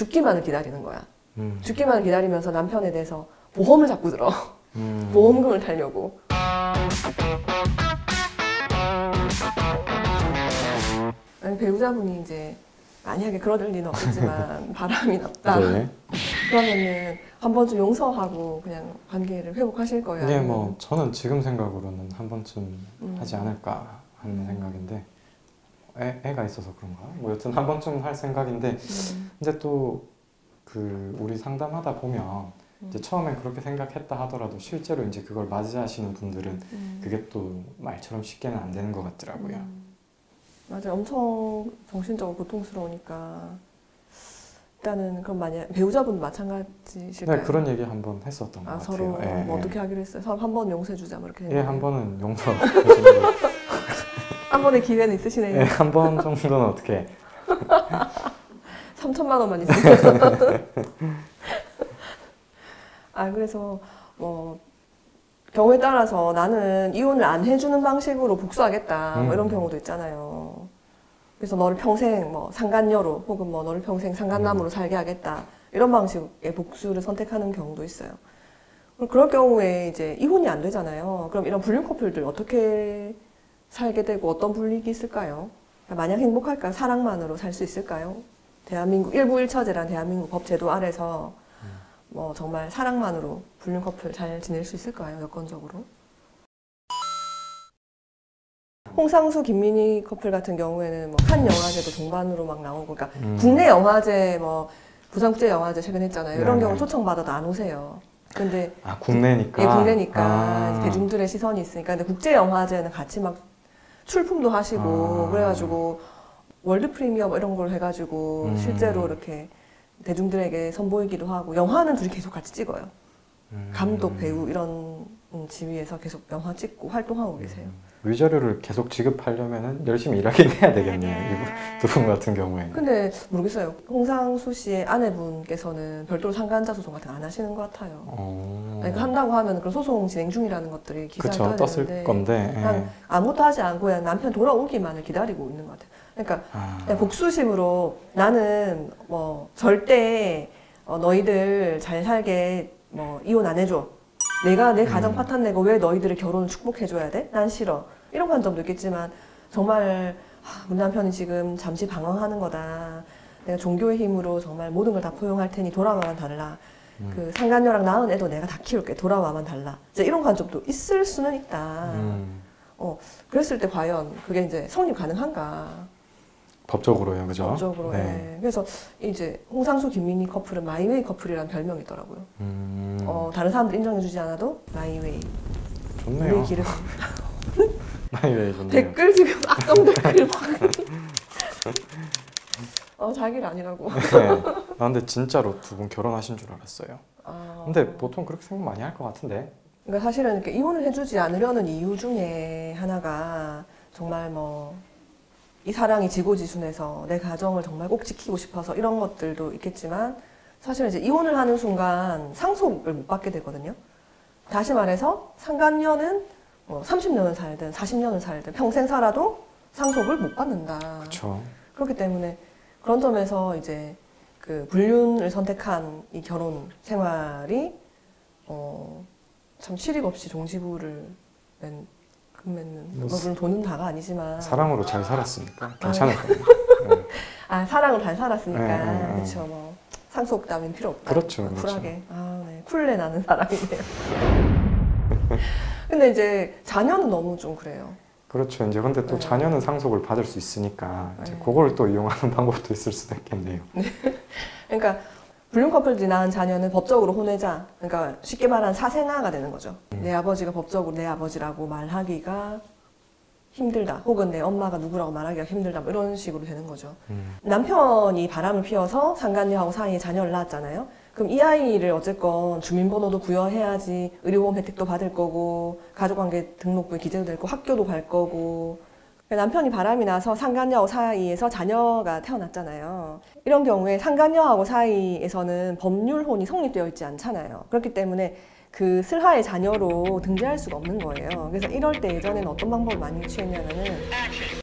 죽기만을 기다리는 거야. 죽기만을 기다리면서 남편에 대해서 보험을 자꾸 들어. 보험금을 타려고. 아니, 배우자분이 이제 만약에 그럴 리는 없겠지만 바람이 났다. 네. 그러면은 한 번쯤 용서하고 그냥 관계를 회복하실 거예요? 이게 아니면... 뭐 저는 지금 생각으로는 한 번쯤 하지 않을까 하는 생각인데 애가 있어서 그런가? 뭐 여튼 한 번쯤 할 생각인데 이제 또 그 우리 상담하다 보면 이제 처음엔 그렇게 생각했다 하더라도 실제로 이제 그걸 맞이하시는 분들은 그게 또 말처럼 쉽게는 안 되는 것 같더라고요. 맞아요. 엄청 정신적으로 고통스러우니까 일단은 그럼 만약 배우자분도 마찬가지실까요? 네, 그런 얘기 한번 했었던 것 같아요. 서로 뭐 어떻게 하기로 했어요? 서로 한 번 용서해주자 뭐 이렇게. 예, 한 번은 용서. 한 번의 기회는 있으시네요. 예, 한 번 정도는 어떻게? 3천만 원만 있으면. 그래서 뭐 경우에 따라서 나는 이혼을 안 해주는 방식으로 복수하겠다 뭐 이런 경우도 있잖아요. 그래서 너를 평생 뭐 상간녀로 혹은 뭐 너를 평생 상간남으로 살게 하겠다 이런 방식의 복수를 선택하는 경우도 있어요. 그럴 경우에 이제 이혼이 안 되잖아요. 그럼 이런 불륜 커플들 어떻게 살게 되고 어떤 불이익이 있을까요? 마냥 행복할까요? 사랑만으로 살 수 있을까요? 대한민국 일부일처제란 대한민국 법 제도 아래서 뭐 정말 사랑만으로 불륜 커플 잘 지낼 수 있을까요? 여건적으로? 홍상수, 김민희 커플 같은 경우에는 뭐 칸 영화제도 동반으로 막 나오고, 그러니까 국내 영화제, 뭐 부산국제영화제 최근 했잖아요. 이런 경우 초청받아도 안 오세요. 근데 국내니까. 예, 국내니까 대중들의 시선이 있으니까. 근데 국제영화제는 같이 막 출품도 하시고 그래가지고 월드 프리미어 뭐 이런 걸 해가지고 실제로 이렇게 대중들에게 선보이기도 하고, 영화는 둘이 계속 같이 찍어요. 감독, 배우 이런 지위에서 계속 영화 찍고 활동하고 계세요. 위자료를 계속 지급하려면 열심히 일하긴 해야 되겠네요. 두 분 같은 경우에는. 근데 모르겠어요. 홍상수 씨의 아내분께서는 별도로 상간자 소송 같은 거 안 하시는 것 같아요. 그러니까 한다고 하면 그런 소송 진행 중이라는 것들이 기사에 떠야 떴을 되는데 건데 그냥 아무것도 하지 않고 그냥 남편 돌아오기만을 기다리고 있는 것 같아요. 그러니까 그냥 복수심으로 나는 뭐 절대 너희들 잘 살게 뭐 이혼 안 해줘. 내가 내 가정 파탄 내고 왜 너희들의 결혼을 축복해줘야 돼? 난 싫어. 이런 관점도 있겠지만 정말 우리 남편이 지금 잠시 방황하는 거다. 내가 종교의 힘으로 정말 모든 걸 다 포용할 테니 돌아와만 달라. 그 상간녀랑 낳은 애도 내가 다 키울게. 돌아와만 달라. 이제 이런 관점도 있을 수는 있다. 그랬을 때 과연 그게 이제 성립 가능한가? 법적으로요, 그죠? 법적으로. 네. 그래서 이제 홍상수, 김민희 커플은 마이웨이 커플이라는 별명이 있더라고요. 다른 사람들 인정해주지 않아도 마이웨이. 좋네요. 우리의 길을. 마이웨이 좋네요. 댓글 지금 악성 댓글 막. 자기를 아니라고. 네. 근데 진짜로 두 분 결혼하신 줄 알았어요. 근데 보통 그렇게 생각 많이 할 것 같은데. 그러니까 사실은 이렇게 이혼을 해주지 않으려는 이유 중에 하나가 정말 뭐 이 사랑이 지고지순해서 내 가정을 정말 꼭 지키고 싶어서 이런 것들도 있겠지만, 사실 이제 이혼을 하는 순간 상속을 못 받게 되거든요. 다시 말해서 상간녀는 뭐 30년을 살든 40년을 살든 평생 살아도 상속을 못 받는다. 그렇죠. 그렇기 때문에 그런 점에서 이제 그 불륜을 선택한 이 결혼 생활이 참 실익 없이 종지부를 맺는, 물론 돈은 다가 아니지만 사랑으로 잘 살았으니까 괜찮을 거예요. 사랑을 잘 살았으니까. 그렇죠. 뭐 상속 따윈 필요 없다. 그렇죠. 쿨하게. 네. 쿨내 나는 사람이네요. 근데 이제 자녀는 너무 좀 그래요. 그렇죠. 이제 근데 또 자녀는 상속을 받을 수 있으니까 이제 그걸 또 이용하는 방법도 있을 수도 있겠네요. 그러니까 불륜 커플들이 낳은 자녀는 법적으로 혼외자, 그러니까 쉽게 말하는 사생아가 되는 거죠. 내 아버지가 법적으로 내 아버지라고 말하기가 힘들다, 혹은 내 엄마가 누구라고 말하기가 힘들다, 뭐 이런 식으로 되는 거죠. 남편이 바람을 피워서 상간녀하고 사이에 자녀를 낳았잖아요. 그럼 이 아이를 어쨌건 주민번호도 부여해야지 의료보험 혜택도 받을 거고, 가족관계 등록부에 기재도 될 거고, 학교도 갈 거고. 남편이 바람이 나서 상간녀하고 사이에서 자녀가 태어났잖아요. 이런 경우에 상간녀하고 사이에서는 법률혼이 성립되어 있지 않잖아요. 그렇기 때문에 그 슬하의 자녀로 등재할 수가 없는 거예요. 그래서 이럴 때 예전에는 어떤 방법을 많이 취했냐면은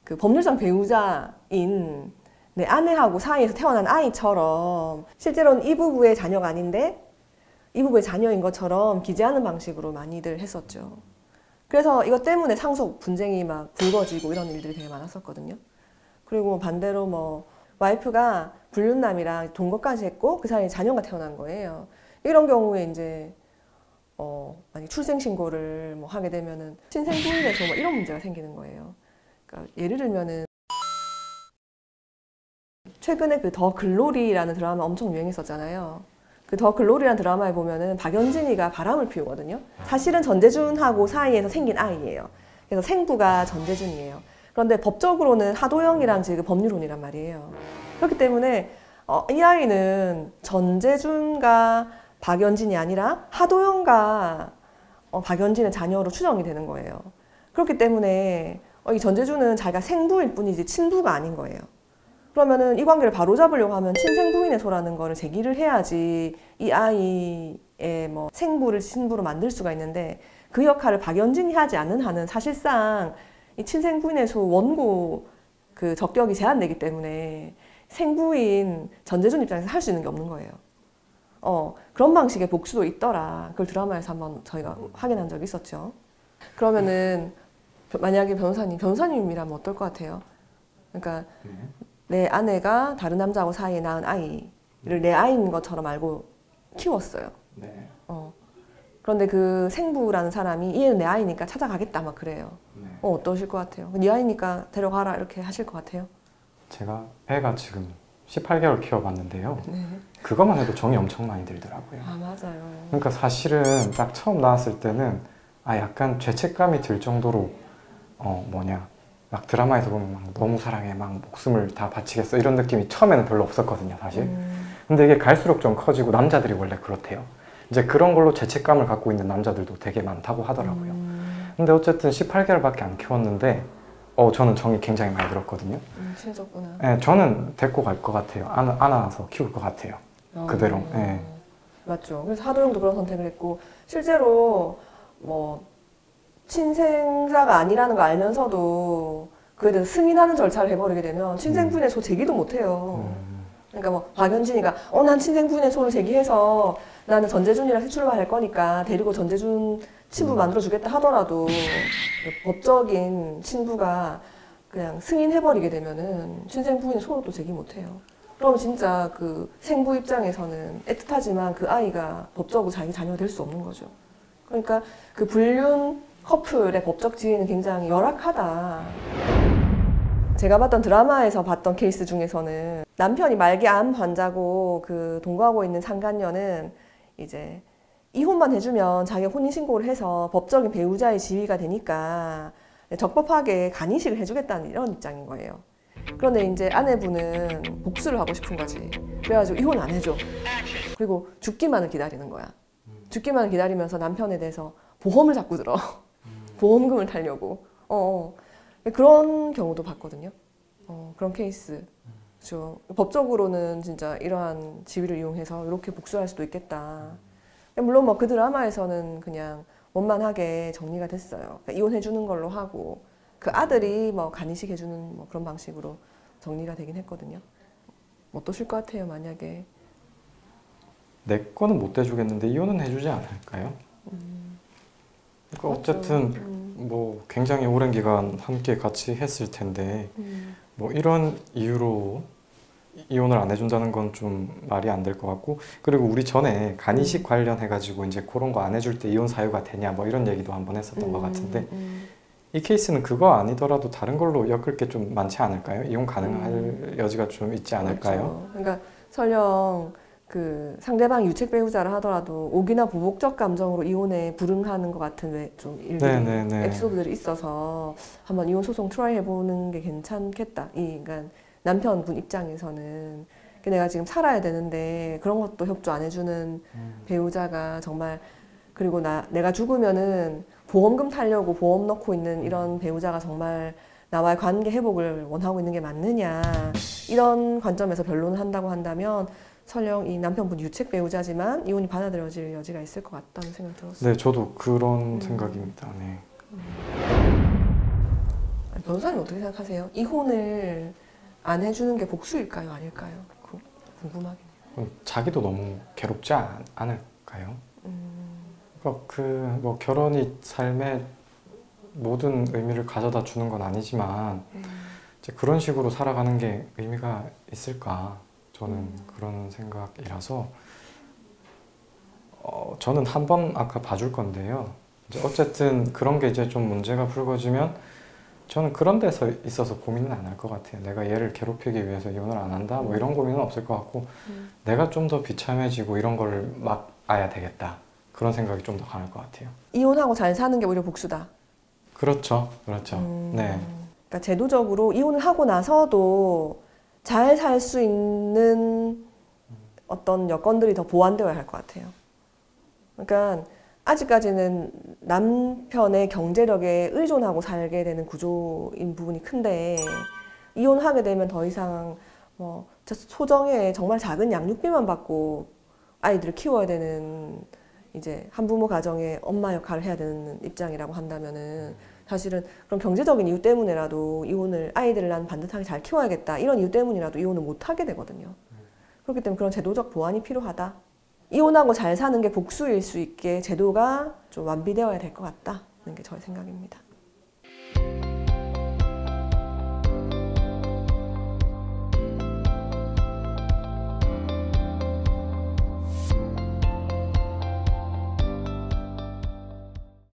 그 법률상 배우자인 내 아내하고 사이에서 태어난 아이처럼 실제로는 이 부부의 자녀가 아닌데 이 부부의 자녀인 것처럼 기재하는 방식으로 많이들 했었죠. 그래서 이것 때문에 상속 분쟁이 막 불거지고 이런 일들이 되게 많았었거든요. 그리고 반대로 뭐 와이프가 불륜남이랑 동거까지 했고 그 사이에 자녀가 태어난 거예요. 이런 경우에 이제 만약 출생 신고를 뭐 하게 되면은 친생 부인에서 뭐 이런 문제가 생기는 거예요. 그러니까 예를 들면은 최근에 그 더 글로리라는 드라마 엄청 유행했었잖아요. 그 더 글로리라는 드라마에 보면은 박연진이가 바람을 피우거든요. 사실은 전재준하고 사이에서 생긴 아이예요. 그래서 생부가 전재준이에요. 그런데 법적으로는 하도영이랑 지금 법률혼이란 말이에요. 그렇기 때문에 이 아이는 전재준과 박연진이 아니라 하도영과 박연진의 자녀로 추정이 되는 거예요. 그렇기 때문에 이 전재준은 자기가 생부일 뿐이지 친부가 아닌 거예요. 그러면은 이 관계를 바로잡으려고 하면 친생부인의 소라는 거를 제기를 해야지 이 아이의 뭐 생부를 친부로 만들 수가 있는데 그 역할을 박연진이 하지 않는 한은 사실상 이 친생부인의 소 원고 그 적격이 제한되기 때문에 생부인 전재준 입장에서 할 수 있는 게 없는 거예요. 그런 방식의 복수도 있더라. 그걸 드라마에서 한번 저희가 확인한 적이 있었죠. 그러면은 만약에 변호사님이라면 어떨 것 같아요? 그러니까 내 아내가 다른 남자하고 사이에 낳은 아이를 내 아이인 것처럼 알고 키웠어요. 네. 그런데 그 생부라는 사람이 얘는 내 아이니까 찾아가겠다 막 그래요. 네. 어떠실 것 같아요? 네 아이니까 데려가라 이렇게 하실 것 같아요? 제가 애가 지금 18개월 키워봤는데요. 네. 그것만 해도 정이 엄청 많이 들더라고요. 아 맞아요. 그러니까 사실은 딱 처음 나왔을 때는 약간 죄책감이 들 정도로 막 드라마에서 보면 막 너무 사랑해, 막 목숨을 다 바치겠어 이런 느낌이 처음에는 별로 없었거든요, 사실. 근데 이게 갈수록 좀 커지고 남자들이 원래 그렇대요. 이제 그런 걸로 죄책감을 갖고 있는 남자들도 되게 많다고 하더라고요. 근데 어쨌든 18개월밖에 안 키웠는데 저는 정이 굉장히 많이 들었거든요. 친해졌구나. 네, 저는 데리고 갈 것 같아요. 안아서 키울 것 같아요. 그대로. 네. 맞죠. 그래서 하도영도 그런 선택을 했고 실제로 뭐 친생자가 아니라는 거 알면서도 그에 대해서 승인하는 절차를 해버리게 되면 친생부인의 소 제기도 못해요. 그러니까 뭐 박연진이가 난 친생부인의 소를 제기해서 나는 전재준이랑 새 출발할 거니까 데리고 전재준 친부 만들어주겠다 하더라도 법적인 친부가 그냥 승인해버리게 되면은 친생부인의 소를 또 제기 못해요. 그럼 진짜 그 생부 입장에서는 애틋하지만 그 아이가 법적으로 자기 자녀가 될 수 없는 거죠. 그러니까 그 불륜 커플의 법적 지위는 굉장히 열악하다. 제가 봤던 드라마에서 봤던 케이스 중에서는 남편이 말기 암 환자고 그 동거하고 있는 상간녀는 이제 이혼만 해주면 자기가 혼인신고를 해서 법적인 배우자의 지위가 되니까 적법하게 간이식을 해주겠다는 이런 입장인 거예요. 그런데 이제 아내분은 복수를 하고 싶은 거지. 그래가지고 이혼 안 해줘. 그리고 죽기만을 기다리는 거야. 죽기만을 기다리면서 남편에 대해서 보험을 자꾸 들어. 보험금을 타려고. 그런 경우도 봤거든요. 그런 케이스. 그렇죠. 법적으로는 진짜 이러한 지위를 이용해서 이렇게 복수할 수도 있겠다. 물론 뭐 그 드라마에서는 그냥 원만하게 정리가 됐어요. 그러니까 이혼해주는 걸로 하고 그 아들이 뭐 간이식 해주는 뭐 그런 방식으로 정리가 되긴 했거든요. 어떠실 것 같아요, 만약에? 내 거는 못 대주겠는데 이혼은 해주지 않을까요? 그러니까 어쨌든 뭐 굉장히 오랜 기간 함께 같이 했을 텐데 뭐 이런 이유로 이혼을 안 해준다는 건 좀 말이 안 될 것 같고, 그리고 우리 전에 간이식 관련해 가지고 이제 그런 거 안 해줄 때 이혼 사유가 되냐 뭐 이런 얘기도 한번 했었던 것 같은데 이 케이스는 그거 아니더라도 다른 걸로 엮을 게 좀 많지 않을까요? 이혼 가능할 여지가 좀 있지 않을까요? 그렇죠. 그러니까 설령 그 상대방 유책 배우자를 하더라도 오기나 보복적 감정으로 이혼에 불응하는 것 같은 왜 좀 일들이 에피소드들이 있어서 한번 이혼 소송 트라이 해보는 게 괜찮겠다. 그러니까 남편분 입장에서는 내가 지금 살아야 되는데 그런 것도 협조 안 해주는 배우자가 정말, 그리고 내가 죽으면은 보험금 타려고 보험 넣고 있는 이런 배우자가 정말 나와의 관계 회복을 원하고 있는 게 맞느냐, 이런 관점에서 변론을 한다고 한다면 설령 이 남편분 유책 배우자지만 이혼이 받아들여질 여지가 있을 것 같다는 생각이 들었어요. 네, 저도 그런 생각입니다. 네. 변호사님 어떻게 생각하세요? 이혼을 안 해주는 게 복수일까요? 아닐까요? 궁금하긴 해요. 자기도 너무 괴롭지 않을까요? 그 뭐 결혼이 삶의 모든 의미를 가져다 주는 건 아니지만 이제 그런 식으로 살아가는 게 의미가 있을까? 저는 그런 생각이라서 저는 한번 아까 봐줄 건데요. 이제 어쨌든 그런 게 이제 좀 문제가 불거지면 저는 그런 데서 있어서 고민은 안 할 것 같아요. 내가 얘를 괴롭히기 위해서 이혼을 안 한다? 뭐 이런 고민은 없을 것 같고 내가 좀 더 비참해지고 이런 걸 막아야 되겠다. 그런 생각이 좀 더 강할 것 같아요. 이혼하고 잘 사는 게 오히려 복수다. 그렇죠. 그렇죠. 네. 그러니까 제도적으로 이혼을 하고 나서도 잘 살 수 있는 어떤 여건들이 더 보완되어야 할 것 같아요. 그러니까 아직까지는 남편의 경제력에 의존하고 살게 되는 구조인 부분이 큰데 이혼하게 되면 더 이상 뭐 소정의 정말 작은 양육비만 받고 아이들을 키워야 되는 이제 한부모 가정의 엄마 역할을 해야 되는 입장이라고 한다면은 사실은 그런 경제적인 이유 때문에라도 이혼을 아이들을 난 반듯하게 잘 키워야겠다 이런 이유 때문이라도 이혼을 못 하게 되거든요. 그렇기 때문에 그런 제도적 보완이 필요하다. 이혼하고 잘 사는 게 복수일 수 있게 제도가 좀 완비되어야 될 것 같다는 게 저의 생각입니다.